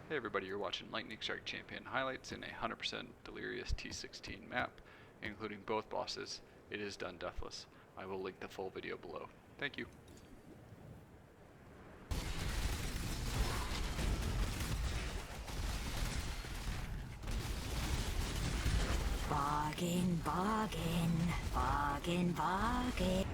Hey everybody, you're watching Lightning Strike Champion highlights in a 100% Delirious T16 map, including both bosses. It is done deathless. I will link the full video below. Thank you. Bargain, bargain, bargain, bargain.